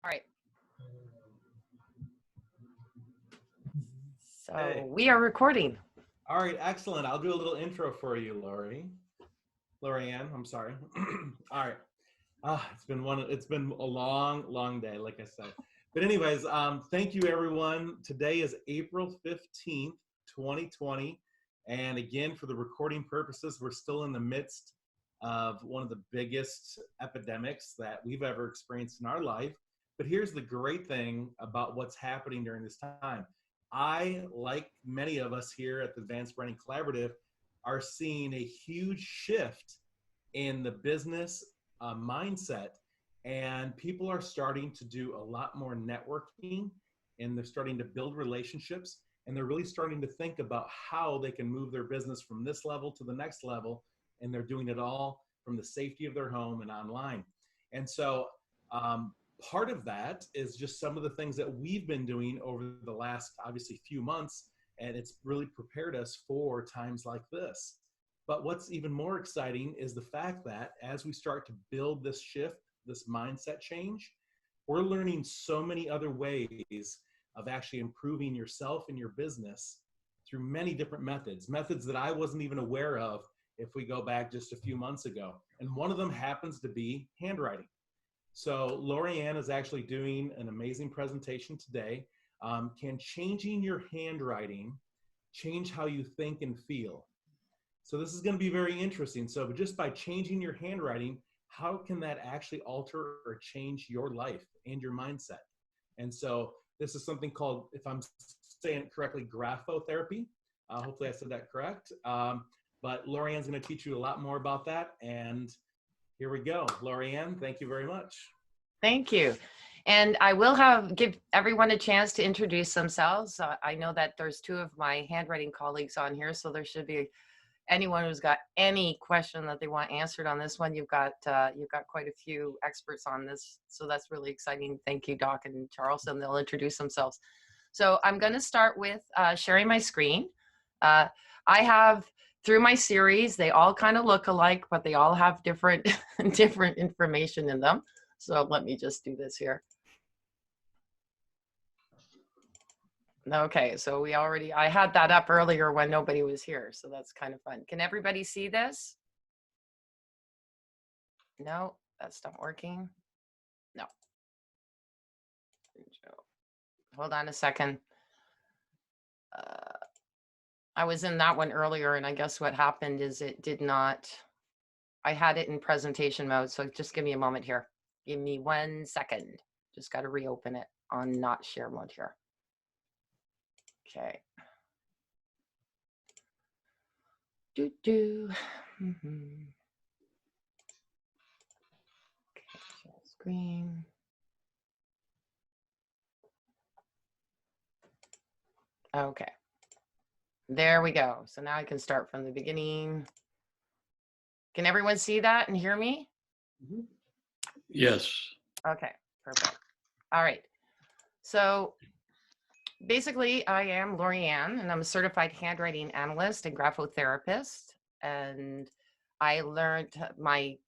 All right. So Hey. we are recording. All right, excellent. I'll do a little intro for you, Lori-Ann, I'm sorry. All right. It's been a long day, like I said. But anyways, thank you everyone. Today is April 15th, 2020. And again, for the recording purposes, we're still in the midst of one of the biggest epidemics that we've ever experienced in our life. But here's the great thing about what's happening during this time. I, like many of us here at the Advanced Branding Collaborative, are seeing a huge shift in the business mindset, and people are starting to do a lot more networking, and they're starting to build relationships, and they're really starting to think about how they can move their business from this level to the next level, and they're doing it all from the safety of their home and online. And so part of that is just some of the things that we've been doing over the last, obviously, few months, and it's really prepared us for times like this. But what's even more exciting is the fact that as we start to build this shift, this mindset change, we're learning so many other ways of actually improving yourself and your business through many different methods that I wasn't even aware of if we go back just a few months ago. And one of them happens to be handwriting. So Lori-Ann is actually doing an amazing presentation today. Can changing your handwriting change how you think and feel? So this is going to be very interesting. So just by changing your handwriting, how can that actually alter or change your life and your mindset? And so this is something called, if I'm saying it correctly, graphotherapy. Hopefully I said that correct. But Lori-Ann's going to teach you a lot more about that. And here we go. Lori-Ann, thank you very much. Thank you. And I will give everyone a chance to introduce themselves. I know that there's two of my handwriting colleagues on here, so there should be anyone who's got any question that they want answered on this one. You've got quite a few experts on this, so that's really exciting. Thank you, Doc and Charles, and they'll introduce themselves. So I'm going to start with sharing my screen. I have, through my series, they all kind of look alike, but they all have different different information in them. So let me just do this here. Okay, so I had that up earlier when nobody was here, so that's kind of fun. Can everybody see this? No, that's not working. No. Hold on a second. I was in that one earlier, and I guess what happened is it did not, I had it in presentation mode, so just give me a moment here. Give me 1 second. Just got to reopen it on not share mode here. Okay. Okay, share screen. Okay. There we go. So now I can start from the beginning. Can everyone see that and hear me? Yes. Okay, perfect. All right. So basically, I am Lori-Ann, and I'm a certified handwriting analyst and graphotherapist. And I learned, my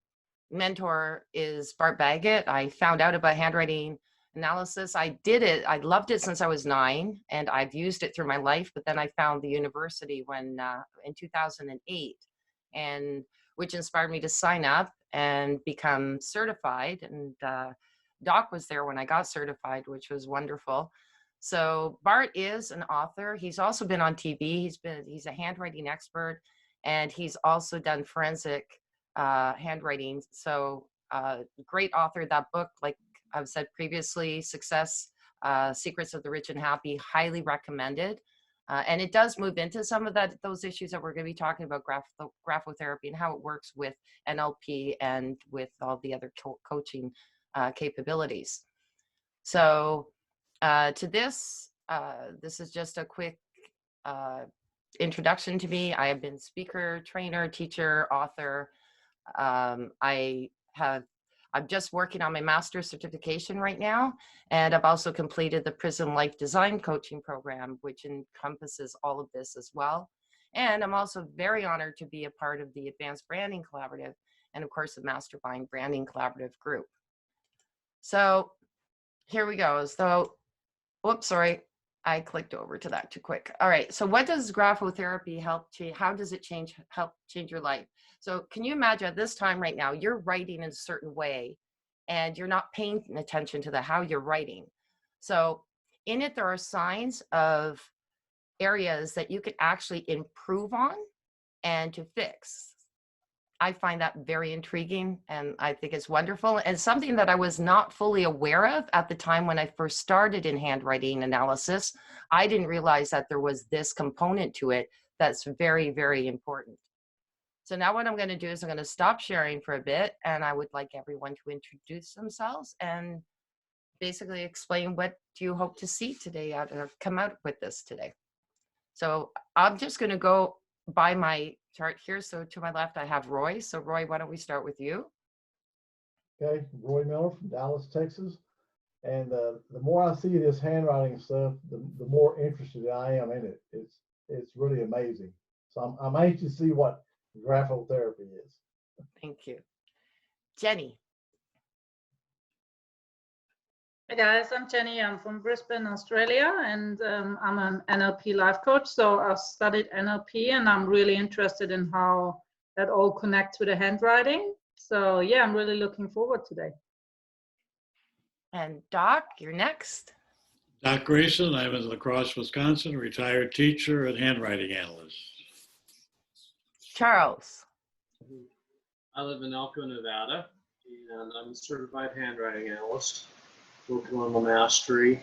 mentor is Bart Baggett. I found out about handwriting analysis. I did it. I loved it since I was 9, and I've used it through my life. But then I found the university when in 2008, and which inspired me to sign up and become certified. And Doc was there when I got certified, which was wonderful. So Bart is an author. He's also been on TV. He's a handwriting expert, and he's also done forensic handwriting. So great author. That book, like I've said previously, Success, Secrets of the Rich and Happy, highly recommended. And it does move into some of those issues that we're going to be talking about, graphotherapy and how it works with NLP and with all the other coaching capabilities. So to this is just a quick introduction to me. I have been speaker, trainer, teacher, author. I'm just working on my master's certification right now, and I've also completed the Prism Life Design Coaching Program, which encompasses all of this as well. And I'm also very honored to be a part of the Advanced Branding Collaborative, and of course the Mastermind Branding Collaborative group. So here we go. So, whoops, sorry. I clicked over to that too quick. All right. So what does graphotherapy help change? How does it help change your life? So can you imagine at this time right now, you're writing in a certain way and you're not paying attention to how you're writing. So in it, there are signs of areas that you could actually improve on and to fix. I find that very intriguing and I think it's wonderful and something that I was not fully aware of at the time when I first started in handwriting analysis. I didn't realize that there was this component to it that's very, very important. So now what I'm going to do is I'm going to stop sharing for a bit and I would like everyone to introduce themselves and basically explain what do you hope to see today come out with this today. So I'm just going to go by my chart here. So to my left, I have Roy. So Roy, why don't we start with you? Okay, Roy Miller from Dallas, Texas. And the more I see this handwriting stuff, the more interested I am in it. It's really amazing. So I'm anxious to see what graphotherapy is. Thank you. Jenny. Hey guys, I'm Jenny. I'm from Brisbane, Australia, and I'm an NLP life coach. So I've studied NLP and I'm really interested in how that all connects with the handwriting. So yeah, I'm really looking forward today. And Doc, you're next. Doc Grayson, I'm in La Crosse, Wisconsin, retired teacher and handwriting analyst. Charles. I live in Elko, Nevada, and I'm a certified handwriting analyst, working on my mastery.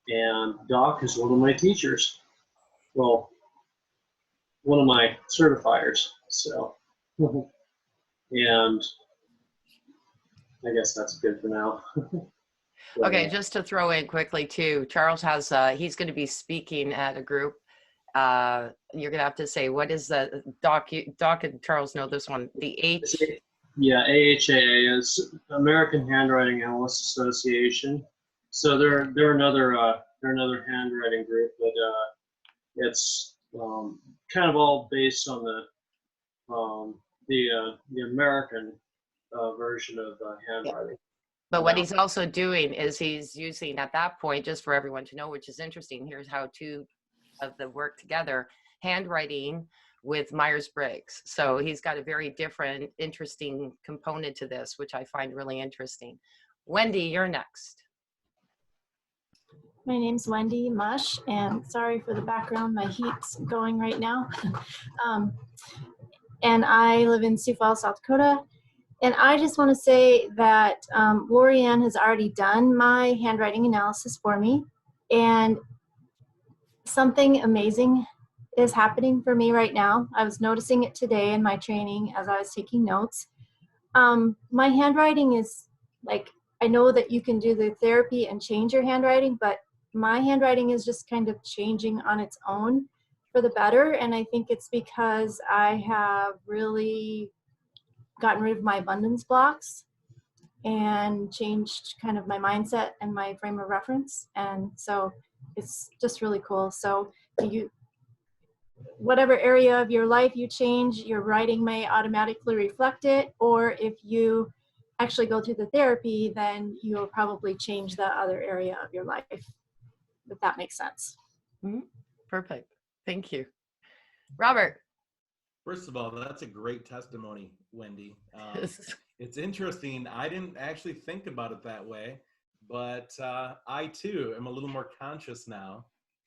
And Doc is one of my teachers. Well, one of my certifiers. So, and I guess that's good for now. Okay, just to throw in quickly too, Charles has, he's going to be speaking at a group. You're going to have to say, what is the, Doc and Charles know this one, the H. Yeah, AHAA is American Handwriting Analysts Association. So they're another handwriting group, but it's kind of all based on the American version of handwriting. But what he's also doing is he's using at that point, just for everyone to know, which is interesting, here's how two of them work together, handwriting with Myers-Briggs. So he's got a very different, interesting component to this, which I find really interesting. Wendy, you're next. My name's Wendy Mush, and sorry for the background, my heat's going right now. And I live in Sioux Falls, South Dakota. And I just want to say that Lorianne has already done my handwriting analysis for me. And something amazing is happening for me right now. I was noticing it today in my training as I was taking notes. My handwriting is like, I know that you can do the therapy and change your handwriting, but my handwriting is just kind of changing on its own for the better. And I think it's because I have really gotten rid of my abundance blocks and changed kind of my mindset and my frame of reference. And so it's just really cool. So whatever area of your life you change, your writing may automatically reflect it, or if you actually go through the therapy, then you'll probably change the other area of your life, if that makes sense. Mm-hmm. Perfect. Thank you. Robert. First of all, that's a great testimony, Wendy. It's interesting. I didn't actually think about it that way, but I too am a little more conscious now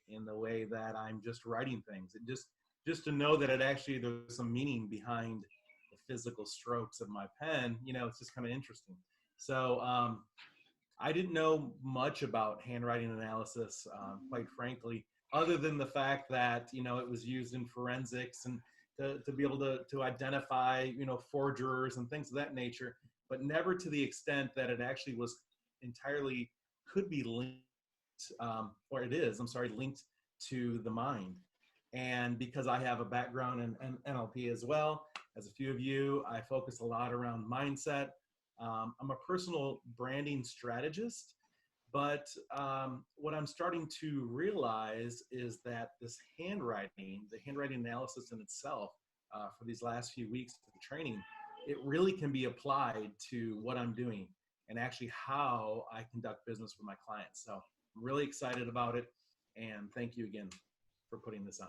in the way that I'm just writing things. And just to know that there's some meaning behind the physical strokes of my pen, it's just kind of interesting. So I didn't know much about handwriting analysis, quite frankly, other than the fact that, it was used in forensics and to be able to identify, forgers and things of that nature, but never to the extent that it actually was entirely could be linked, or it is, linked to the mind. And because I have a background in NLP as well, as a few of you, I focus a lot around mindset. I'm a personal branding strategist, but what I'm starting to realize is that this handwriting, the handwriting analysis in itself, for these last few weeks of training, it really can be applied to what I'm doing. and actually how I conduct business with my clients. So I'm really excited about it. And thank you again for putting this on.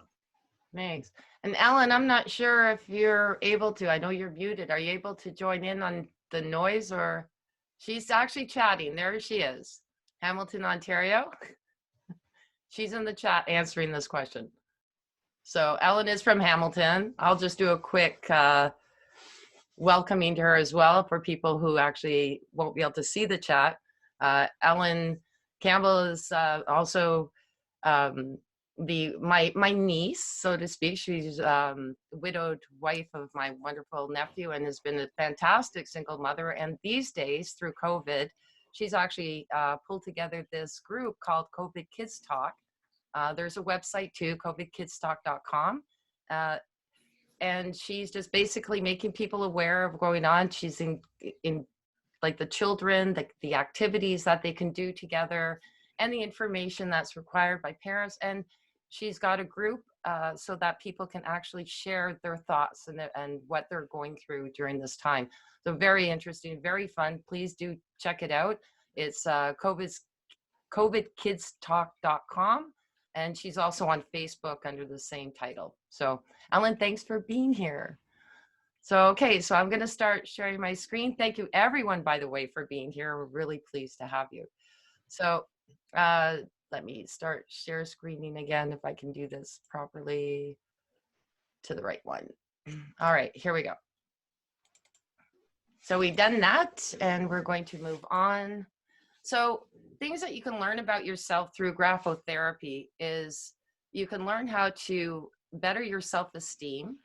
Thanks. And Ellen, I'm not sure if you're able to, I know you're muted. Are you able to join in on the noise, or she's actually chatting? There she is. Hamilton, Ontario. She's in the chat answering this question. So Ellen is from Hamilton. I'll just do a quick welcoming to her as well for people who actually won't be able to see the chat. Ellen Campbell is also my niece, so to speak. She's the widowed wife of my wonderful nephew and has been a fantastic single mother. And these days, through COVID, she's actually pulled together this group called COVID Kids Talk. There's a website too, covidkidstalk.com. And she's just basically making people aware of going on. She's in like the children, the activities that they can do together, and the information that's required by parents. And she's got a group so that people can actually share their thoughts and what they're going through during this time. So very interesting, very fun. Please do check it out. It's covidkidstalk.com. And she's also on Facebook under the same title. So Ellen, thanks for being here. So, okay, so I'm gonna start sharing my screen. Thank you everyone, by the way, for being here. We're really pleased to have you. So let me start share screening again, if I can do this properly to the right one. All right, here we go. So we've done that and we're going to move on. So things that you can learn about yourself through graphotherapy is you can learn how to better your self-esteem.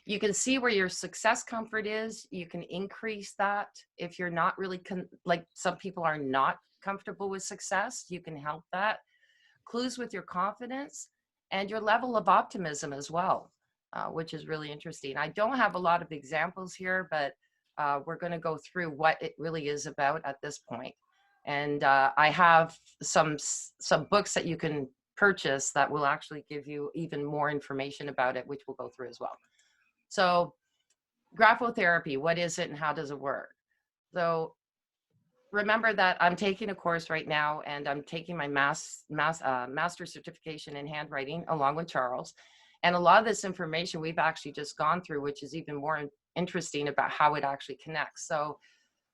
You can see where your success comfort is. You can increase that. If you're not really, like some people are not comfortable with success, you can help that. Clues with your confidence and your level of optimism as well, which is really interesting. I don't have a lot of examples here, but we're going to go through what it really is about at this point. And I have some books that you can purchase that will actually give you even more information about it, which we'll go through as well. So graphotherapy, what is it and how does it work? So remember that I'm taking a course right now and I'm taking my master's certification in handwriting along with Charles. And a lot of this information we've actually just gone through, which is even more interesting about how it actually connects. So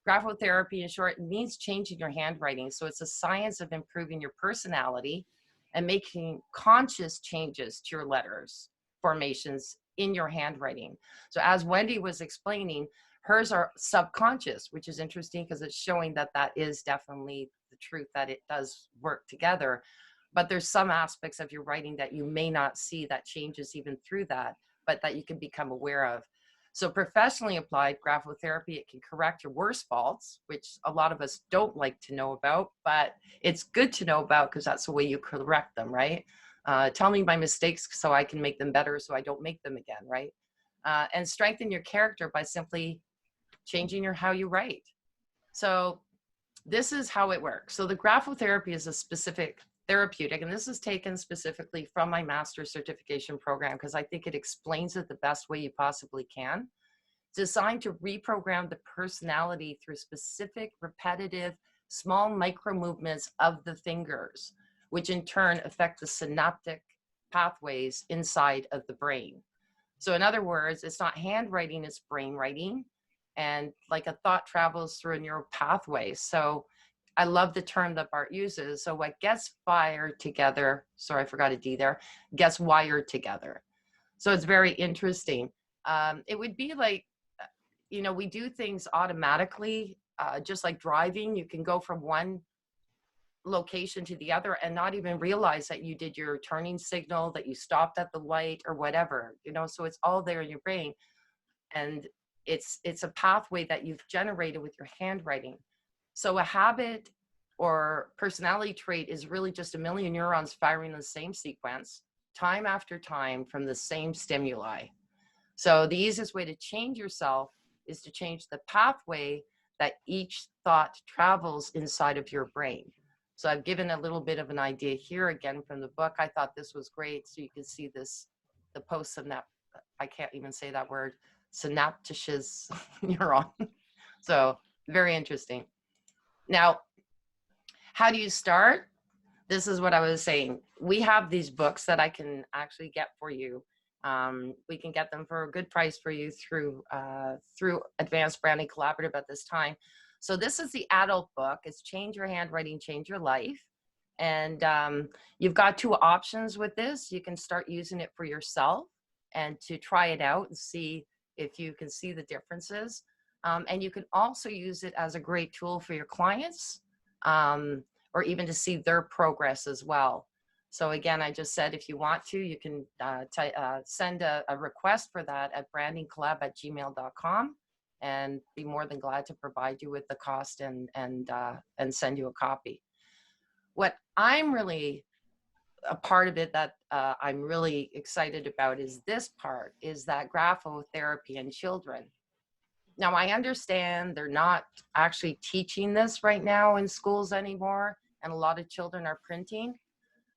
graphotherapy, in short, means changing your handwriting. So it's a science of improving your personality and making conscious changes to your letters formations in your handwriting. So as Wendy was explaining, hers are subconscious, which is interesting because it's showing that that is definitely the truth, that it does work together. But there's some aspects of your writing that you may not see that changes even through that, but that you can become aware of. So professionally applied graphotherapy, it can correct your worst faults, which a lot of us don't like to know about, but it's good to know about because that's the way you correct them, right? Tell me my mistakes so I can make them better so I don't make them again, right? And strengthen your character by simply changing how you write. So this is how it works. So the graphotherapy is a specific therapeutic, and this is taken specifically from my master's certification program because I think it explains it the best way you possibly can. It's designed to reprogram the personality through specific, repetitive, small micro movements of the fingers, which in turn affect the synaptic pathways inside of the brain. So in other words, it's not handwriting, it's brain writing. And like a thought travels through a neural pathway. So I love the term that Bart uses. So what gets fired together, sorry, I forgot a D there, gets wired together. So it's very interesting. It would be like, you know, we do things automatically, just like driving. You can go from one location to the other and not even realize that you did your turning signal, that you stopped at the light or whatever, you know, so it's all there in your brain. And it's a pathway that you've generated with your handwriting. So a habit or personality trait is really just a million neurons firing the same sequence time after time from the same stimuli. So the easiest way to change yourself is to change the pathway that each thought travels inside of your brain. So I've given a little bit of an idea here again from the book. I thought this was great. So you can see this, the post-synaptic, I can't even say that word, synaptious neuron. So Very interesting. Now, how do you start? This is what I was saying. We have these books that I can actually get for you. We can get them for a good price for you through Advanced Branding Collaborative at this time. So this is the adult book. It's Change Your Handwriting, Change Your Life. And you've got two options with this. You can start using it for yourself and to try it out and see if you can see the differences. And you can also use it as a great tool for your clients, or even to see their progress as well. So again, I just said, if you want to, you can send a request for that at brandingcollab@gmail.com, and be more than glad to provide you with the cost and send you a copy. What I'm really a part of it that I'm really excited about is this part, is that graphotherapy in children. Now, I understand they're not actually teaching this right now in schools anymore, and a lot of children are printing.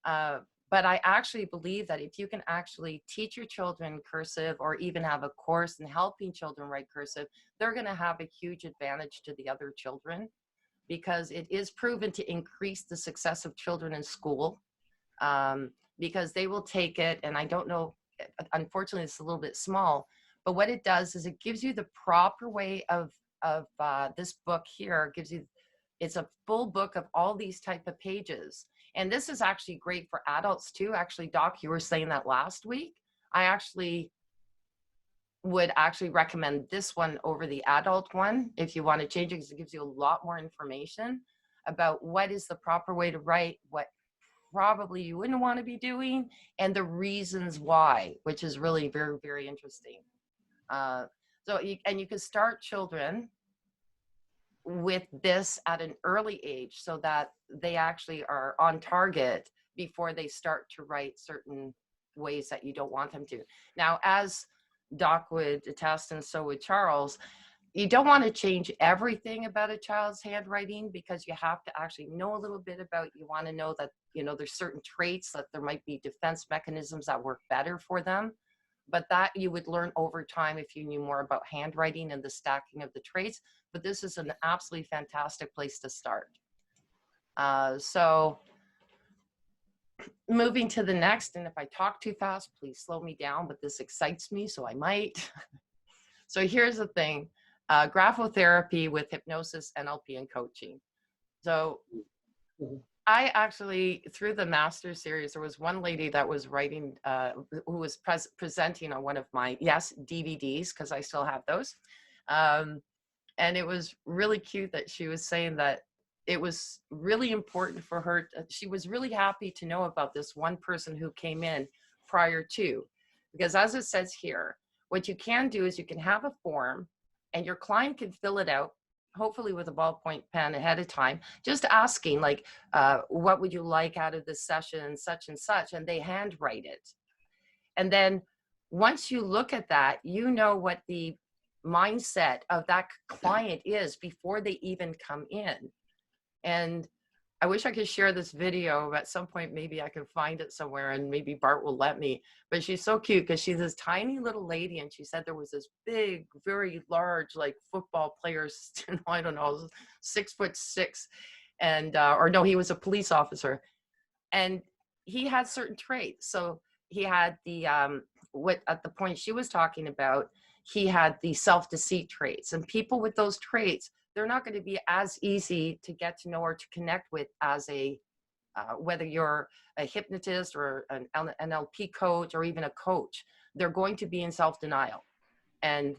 But I actually believe that if you can actually teach your children cursive, or even have a course in helping children write cursive, they're going to have a huge advantage to the other children, because it is proven to increase the success of children in school, because they will take it, and I don't know, unfortunately it's a little bit small, but what it does is it gives you the proper way of this book here. Gives you, it's a full book of all these type of pages. And this is actually great for adults too. Actually, Doc, you were saying that last week. I actually would actually recommend this one over the adult one if you want to change it, because it gives you a lot more information about what is the proper way to write, what probably you wouldn't want to be doing, and the reasons why, which is really very, very interesting. So you can start children with this at an early age, so that they actually are on target before they start to write certain ways that you don't want them to. Now, as Doc would attest, and so would Charles, you don't want to change everything about a child's handwriting, because you have to actually know a little bit about, you want to know that, you know, there's certain traits that there might be defense mechanisms that work better for them. But that you would learn over time if you knew more about handwriting and the stacking of the traits. But this is an absolutely fantastic place to start. So moving to the next, and if I talk too fast, please slow me down, but this excites me, so I might. So here's the thing, graphotherapy with hypnosis, NLP, and coaching. So I actually, through the master series, there was one lady that was writing, who was presenting on one of my, yes, DVDs, because I still have those. And it was really cute that she was saying that it was really important for her. She was really happy to know about this one person who came in prior to, because as it says here, what you can do is you can have a form and your client can fill it out, hopefully with a ballpoint pen ahead of time, just asking like, what would you like out of this session, such and such, and they handwrite it. And then once you look at that, you know what the mindset of that client is before they even come in. And I wish I could share this video. At some point, maybe I can find it somewhere, and maybe Bart will let me. But she's so cute because she's this tiny little lady, and she said there was this big, very large, like football player, I don't know, 6'6", and or no, he was a police officer, and he had certain traits. So he had the what at the point she was talking about, he had the self-deceit traits, and people with those traits, they're not going to be as easy to get to know or to connect with as a, whether you're a hypnotist or an NLP coach or even a coach, they're going to be in self-denial. And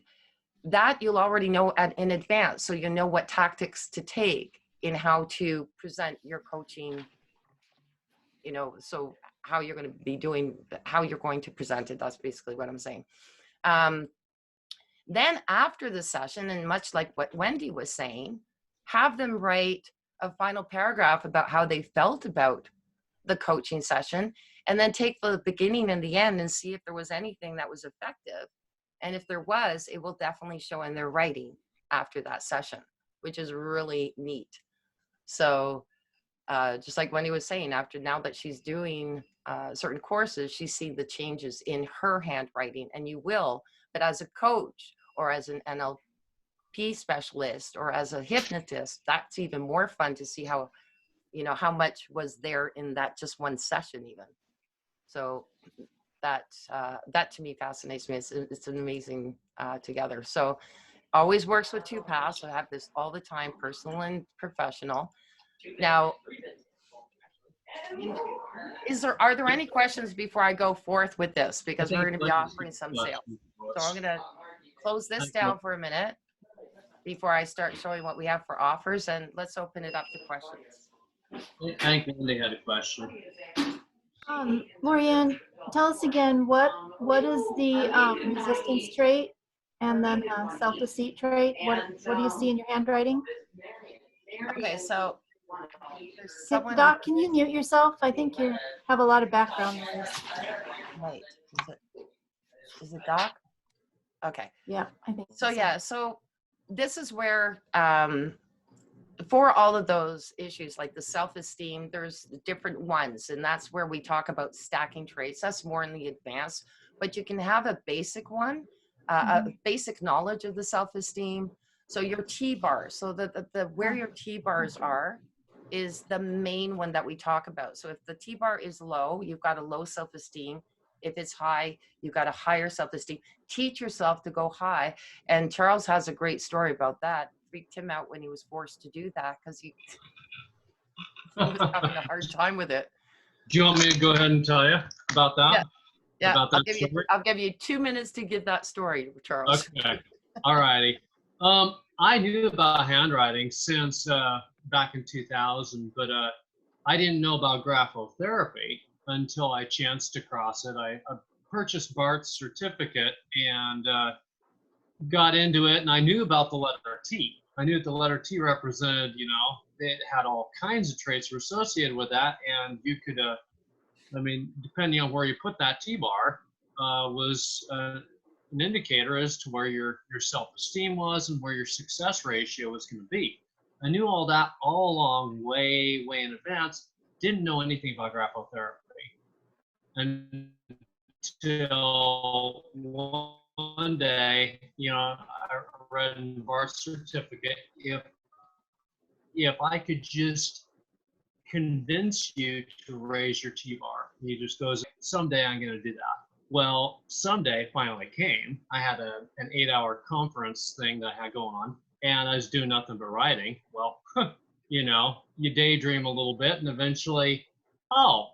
that you'll already know in advance. So you know what tactics to take in how to present your coaching, you know, so how you're going to be doing, how you're going to present it. That's basically what I'm saying. Then after the session, and much like what Wendy was saying, have them write a final paragraph about how they felt about the coaching session, and then take the beginning and the end and see if there was anything that was effective. And if there was, it will definitely show in their writing after that session, which is really neat. So just like Wendy was saying, now that she's doing certain courses, she's seen the changes in her handwriting, and you will. But as a coach or as an NLP NLP specialist or as a hypnotist, that's even more fun to see how, how much was there in that just one session even. So that to me fascinates me. It's an amazing together. So always works with two paths. So I have this all the time, personal and professional. Now, are there any questions before I go forth with this? Because we're going to be offering some sales. So I'm going to close this down for a minute before I start showing what we have for offers, and let's open it up to questions. I think Andy had a question. Lorianne, tell us again, what is the resistance trait and then self-deceit trait? What do you see in your handwriting? Okay, so there's someone. Doc, can you mute yourself? I think you have a lot of background noise. Wait, is it Doc? Okay. Yeah, I think so. Yeah, so this is where for all of those issues like the self-esteem, there's different ones, and that's where we talk about stacking traits. That's more in the advanced, but you can have a basic one, a basic knowledge of the self-esteem. So your T-bar, so the where your T-bars are is the main one that we talk about. So if the T-bar is low, you've got a low self-esteem. If it's high, you've got a higher self-esteem. Teach yourself to go high. And Charles has a great story about that. Freaked him out when he was forced to do that because he was having a hard time with it. Do you want me to go ahead and tell you about that? Yeah. About that I'll give you 2 minutes to give that story, Charles. Okay. All righty. I knew about handwriting since back in 2000, but I didn't know about graphotherapy until I chanced across it. I purchased Bart's certificate and got into it, and I knew about the letter T. I knew that the letter T represented, it had all kinds of traits were associated with that, and you could, depending on where you put that T-bar, was an indicator as to where your self-esteem was and where your success ratio was going to be. I knew all that all along, way in advance. Didn't know anything about graphotherapy until one day, I read in Bart's certificate, if I could just convince you to raise your T-bar, he just goes, someday I'm going to do that. Well, someday finally came. I had an 8-hour conference thing that I had going on, and I was doing nothing but writing. Well, you daydream a little bit, and eventually, oh,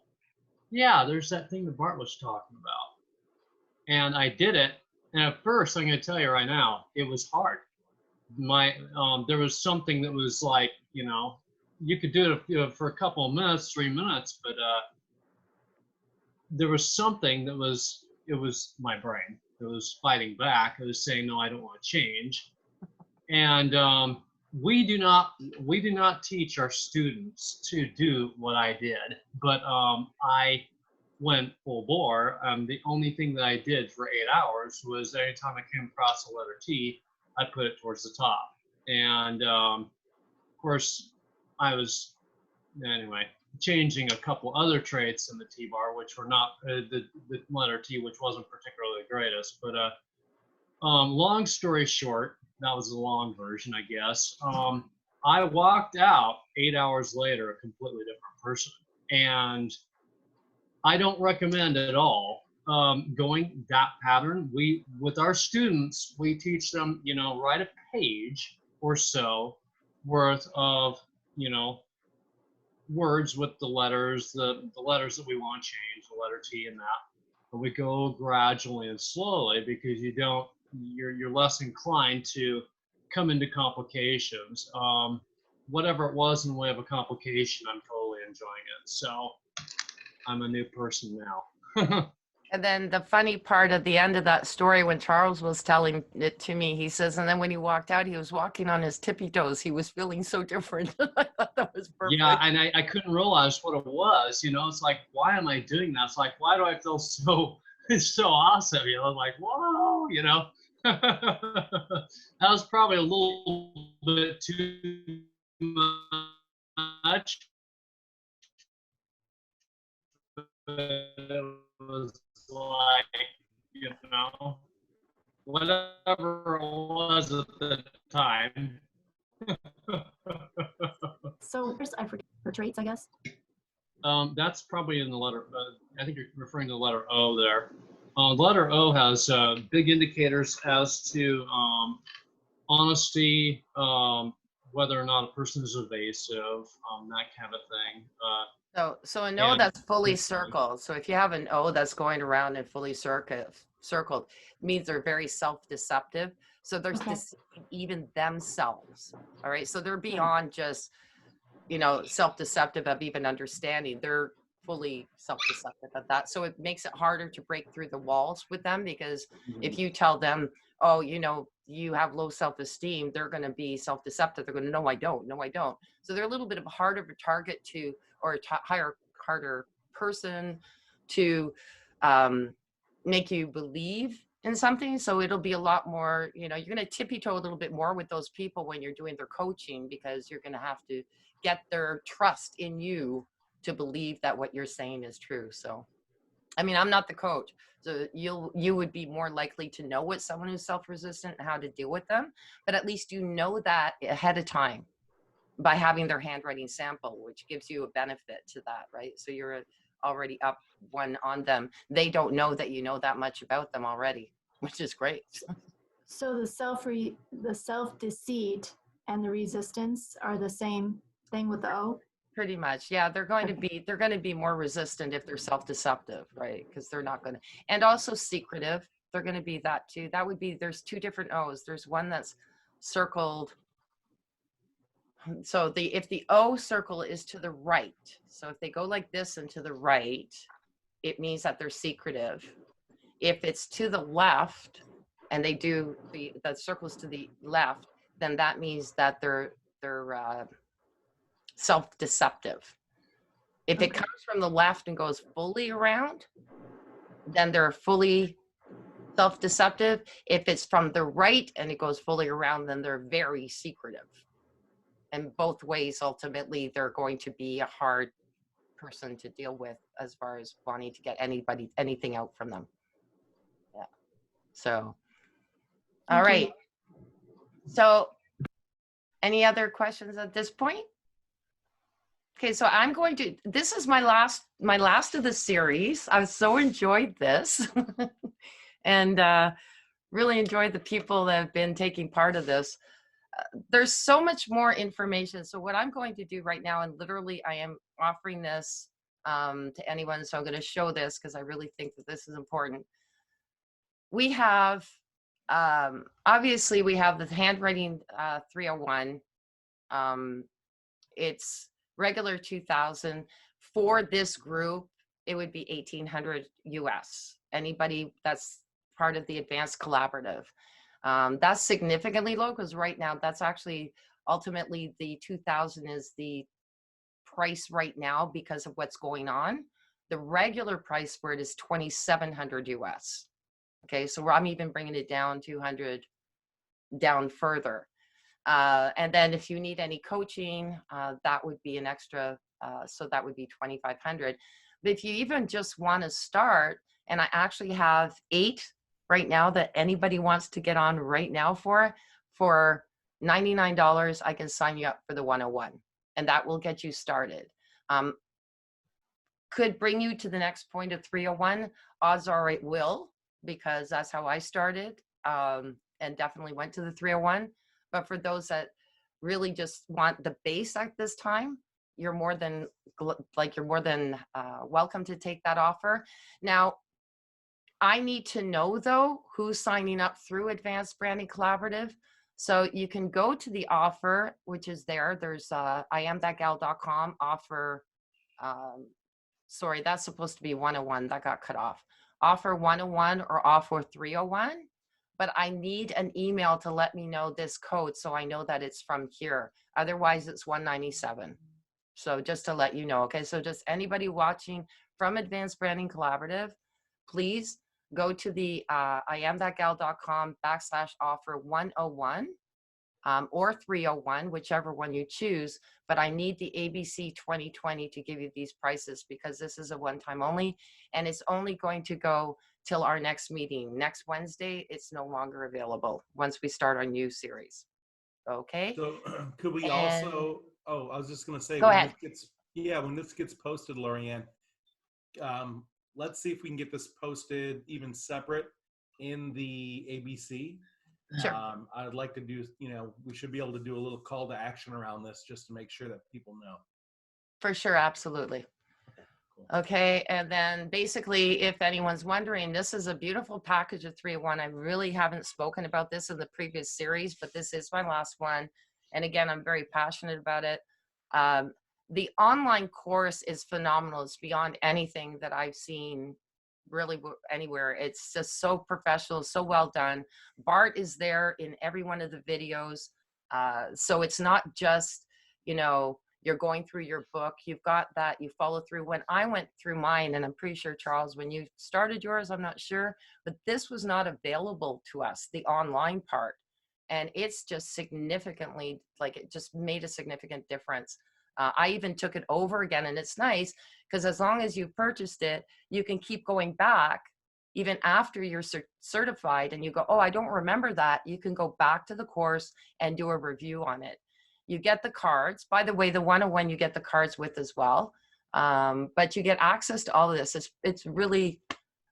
yeah, there's that thing that Bart was talking about. And I did it. And at first, I'm going to tell you right now, it was hard. There was something that was like, you could do it for a couple of minutes, 3 minutes, but there was something it was my brain. It was fighting back. It was saying, no, I don't want to change. And we do not teach our students to do what I did, but I went full bore. The only thing that I did for 8 hours was anytime I came across the letter T, I put it towards the top. And of course, I was, anyway, changing a couple other traits in the T-bar, which were not, the letter T, which wasn't particularly the greatest. But long story short, that was the long version, I guess. I walked out 8 hours later a completely different person. And I don't recommend at all going that pattern. With our students, we teach them, write a page or so worth of, words with the letters, the letters that we want to change, the letter T and that. But we go gradually and slowly because you're less inclined to come into complications. Whatever it was in the way of a complication, I'm totally enjoying it. So I'm a new person now. And then the funny part at the end of that story, when Charles was telling it to me, he says, and then when he walked out, he was walking on his tippy toes. He was feeling so different. I thought that was perfect. Yeah, and I couldn't realize what it was. It's like, why am I doing that? It's like, why do I feel so awesome? Like, whoa, that was probably a little bit too much. It was like, whatever it was at the time. So I forget her traits, I guess. That's probably in the letter. I think you're referring to the letter O there. The letter O has big indicators as to honesty, whether or not a person is evasive, that kind of thing. So an O And that's fully circled. So if you have an O that's going around and fully circled, means they're very self-deceptive. So they're Okay. deceiving even themselves. All right. So they're beyond just, self-deceptive of even understanding. They're fully self-deceptive of that. So it makes it harder to break through the walls with them, because if you tell them, oh, you have low self-esteem, they're going to be self-deceptive. They're going to, no, I don't. No, I don't. So they're a little bit of a harder of a target to, or a harder person to make you believe in something. So it'll be a lot more, you're going to tippy toe a little bit more with those people when you're doing their coaching, because you're going to have to get their trust in you to believe that what you're saying is true. So, I mean, I'm not the coach, so you would be more likely to know what someone who's self-resistant and how to deal with them, but at least you know that ahead of time by having their handwriting sample, which gives you a benefit to that, right? So you're already up one on them. They don't know that you know that much about them already, which is great. So the self-deceit and the resistance are the same thing with the O? Pretty much, yeah. They're going to be more resistant if they're self-deceptive, right? Because they're not going to, and also secretive. They're going to be that too. That would be, there's two different O's. There's one that's circled. So if the O circle is to the right, so if they go like this and to the right, it means that they're secretive. If it's to the left and they do the circles to the left, then that means that they're self-deceptive. If it comes from the left and goes fully around, then they're fully self-deceptive. If it's from the right and it goes fully around, then they're very secretive. And both ways, ultimately, they're going to be a hard person to deal with as far as wanting to get anything out from them. Yeah. So, all right. So, any other questions at this point? Okay, so I'm going to, this is my last of the series. I've so enjoyed this and really enjoyed the people that have been taking part of this. There's so much more information. So what I'm going to do right now, and literally I am offering this to anyone, so I'm going to show this because I really think that this is important. We have, obviously we have the handwriting 301. It's regular 2000. For this group, it would be 1800 US. Anybody that's part of the advanced collaborative. That's significantly low, because right now that's actually ultimately the 2000 is the price right now because of what's going on. The regular price for it is 2700 US. Okay, so I'm even bringing it down 200 down further. And then if you need any coaching, that would be an extra, so that would be 2,500. But if you even just want to start, and I actually have 8 right now that anybody wants to get on right now for $99, I can sign you up for the 101, and that will get you started. Could bring you to the next point of 301. Odds are it will, because that's how I started, and definitely went to the 301. But for those that really just want the base at this time, you're more than welcome to take that offer. Now, I need to know though who's signing up through Advanced Branding Collaborative. So you can go to the offer, which is there. There's IamThatGal.com offer. Sorry, that's supposed to be 101. That got cut off. Offer 101 or offer 301. But I need an email to let me know this code so I know that it's from here. Otherwise, it's 197. So just to let you know, okay? So just anybody watching from Advanced Branding Collaborative, please go to the IamThatGal.com /offer 101 or 301, whichever one you choose. But I need the ABC 2020 to give you these prices because this is a one-time only, and it's only going to go till our next meeting. Next Wednesday, it's no longer available once we start our new series. Okay? So could we And also, oh, I was just gonna say, go when ahead. this gets, yeah, when this gets posted, Lorianne, let's see if we can get this posted even separate in the ABC. Sure. I'd like to do, we should be able to do a little call to action around this just to make sure that people know. For sure, absolutely. Cool. Okay, and then basically, if anyone's wondering, this is a beautiful package of 301. I really haven't spoken about this in the previous series, but this is my last one. And again, I'm very passionate about it. The online course is phenomenal. It's beyond anything that I've seen really anywhere. It's just so professional, so well done. Bart is there in every one of the videos. So it's not just, you're going through your book, you've got that, you follow through. When I went through mine, and I'm pretty sure, Charles, when you started yours, I'm not sure, but this was not available to us, the online part. And it's just significantly, like, it just made a significant difference. I even took it over again, and it's nice because as long as you purchased it, you can keep going back even after you're certified and you go, oh, I don't remember that. You can go back to the course and do a review on it. You get the cards. By the way, the 101 you get the cards with as well. But you get access to all of this. It's really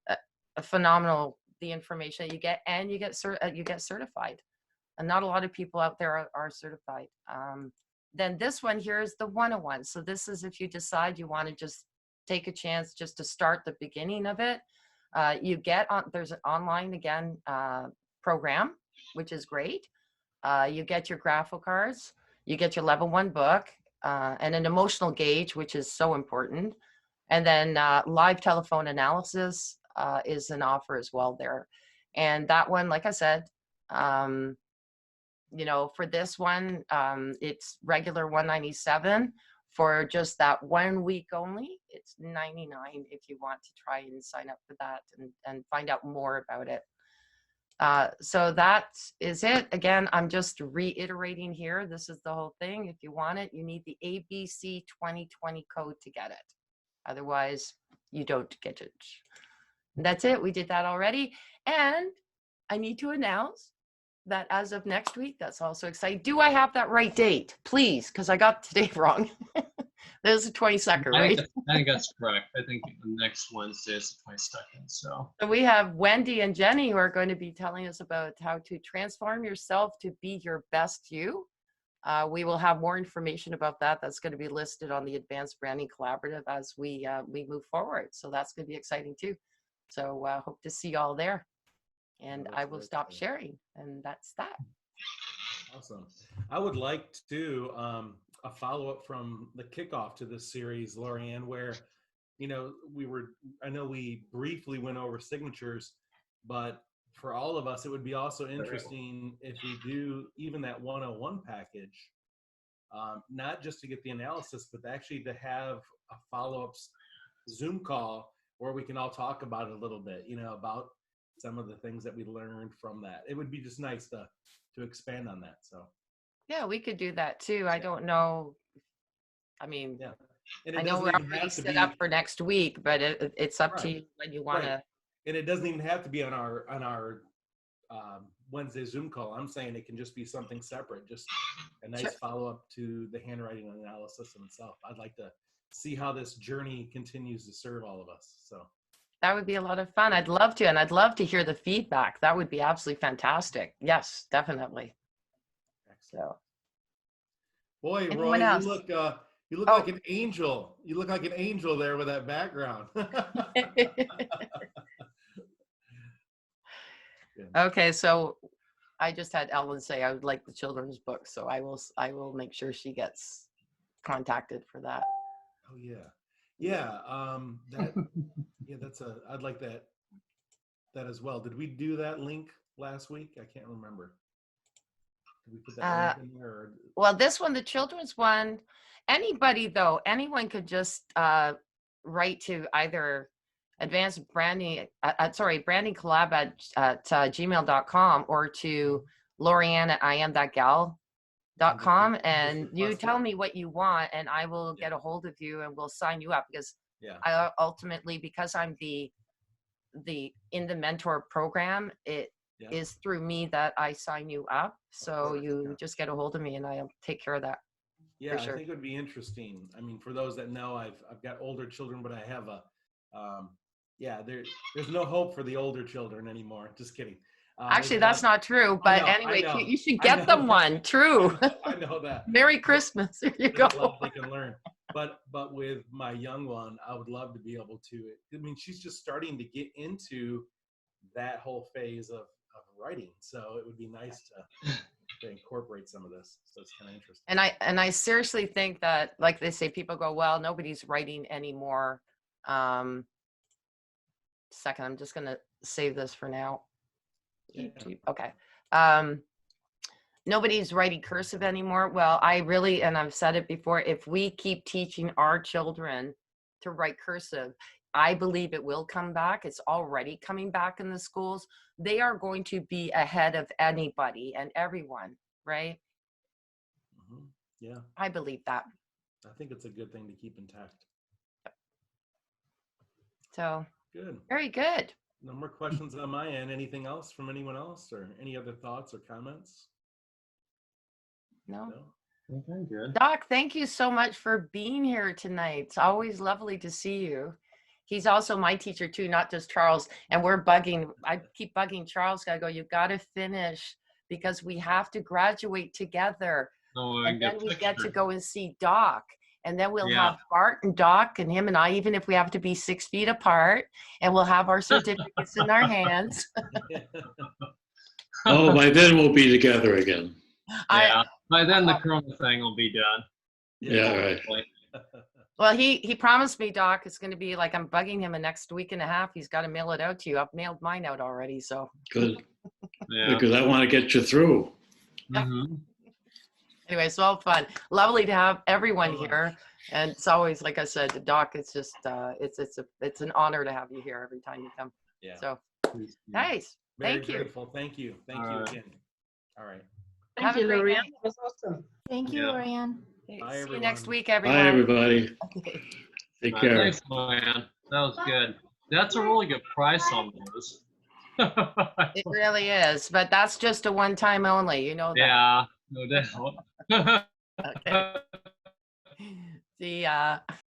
a phenomenal, the information that you get, and you get certified. And not a lot of people out there are certified. Then this one here is the 101. So this is if you decide you want to just take a chance just to start the beginning of it. You get on, there's an online, again, program, which is great. You get your grapho cards. You get your level 1 book and an emotional gauge, which is so important. And then live telephone analysis is an offer as well there. And that one, like I said, for this one, it's regular $197. For just that 1 week only, it's $99 if you want to try and sign up for that and find out more about it. So that is it. Again, I'm just reiterating here. This is the whole thing. If you want it, you need the ABC 2020 code to get it. Otherwise, you don't get it. And that's it. We did that already. And I need to announce that as of next week, that's also exciting. Do I have that right date? Please, because I got today wrong. There's the 22nd, right? I think that's correct. I think next Wednesday is the 22nd. So we have Wendy and Jenny who are going to be telling us about how to transform yourself to be your best you. We will have more information about that. That's going to be listed on the Advanced Branding Collaborative as we move forward. So that's going to be exciting too. So hope to see you all there. And I will stop sharing. And that's that. Awesome. I would like to a follow-up from the kickoff to this series, Lorianne, where, I know we briefly went over signatures, but for all of us, it would be also interesting if we do even that 101 package, not just to get the analysis, but actually to have a follow-up Zoom call where we can all talk about it a little bit, about some of the things that we learned from that. It would be just nice to expand on that. So yeah, we could do that too. I don't know. I mean, yeah. And it I know we're already set up for next week, but it's up to you when you want to. And it doesn't even have to be on our Wednesday Zoom call. I'm saying it can just be something separate, just a nice follow-up to the handwriting analysis in itself. I'd like to see how this journey continues to serve all of us. So that would be a lot of fun. I'd love to, and I'd love to hear the feedback. That would be absolutely fantastic. Yes, definitely. Excellent. So, boy, anyone Roy, else? you look like an angel. You look like an angel there with that background. Okay, so I just had Ellen say I would like the children's book, so I will make sure she gets contacted for that. Oh yeah. I'd like that as well. Did we do that link last week? I can't remember. Did we put that link in there? Or? Well, this one, the children's one, anyone could just write to either advanced branding, branding collab at gmail.com or to Lorianne at IamThatGal .com, Just and you request tell it. me what you want, and I will Yeah. get a hold of you, and we'll sign you up, because Yeah. I ultimately, because I'm in the mentor program, it Yeah. is through me that I sign you up. So course, you yeah. just get a hold of me, and I'll take care of that. Yeah, sure. I think it would be interesting. I mean, for those that know, I've got older children, but I have there's no hope for the older children anymore. Just kidding. Actually, There's that's lots. not true. I But know, anyway, I know, you should I get know them that. one. True. I know that. Merry But Christmas. There you go. there's a lot they can learn. But with my young one, I would love to be able to. I mean, she's just starting to get into that whole phase of writing, so it would be nice to incorporate some of this. So it's kind of interesting. And I seriously think that, like they say, people go, well, nobody's writing anymore. Second, I'm just gonna save this for now. Yeah. YouTube. Okay. Nobody's writing cursive anymore. Well, I really, and I've said it before, if we keep teaching our children to write cursive, I believe it will come back. It's already coming back in the schools. They are going to be ahead of anybody and everyone, right? Mhm. Yeah, I believe that. I think it's a good thing to keep intact. So Good. very good. No more questions on my end. Anything else from anyone else, or any other thoughts or comments? No. Okay, good. Doc, thank you so much for being here tonight. It's always lovely to see you. He's also my teacher too, not just Charles. And I keep bugging Charles. I go, you got to finish, because we have to graduate together. Oh, And then we get to pictures. go and see Doc. And then we'll Yeah. have Bart and Doc and him and I, even if we have to be 6 feet apart, and we'll have our certificates in our hands. Oh, by then we'll be together again. Yeah. By then the Corona thing will be done. Yeah, right. Well, he promised me, Doc, it's going to be like, I'm bugging him, a next week and a half. He's got to mail it out to you. I've mailed mine out already. So Good. Yeah. Because I want to get you through. Mm-hmm. anyway, it's all fun. Lovely to have everyone So much. here. And it's always, like I said, Doc, it's just, it's an honor to have you here every time you come. Yeah. So nice. Very Thank you. grateful. Thank you. Thank All you right. again. All right. Thank Have a you, great Lorianne. night. That was awesome. Thank you, Yeah. Lorianne. Okay, Bye, see you next everyone. week, everyone. Bye, everybody. Okay. Take care. Thanks, Luann. That was good. That's a really good price on those. It really is, but that's just a one-time only. You know that. Yeah, no doubt. Okay. See ya.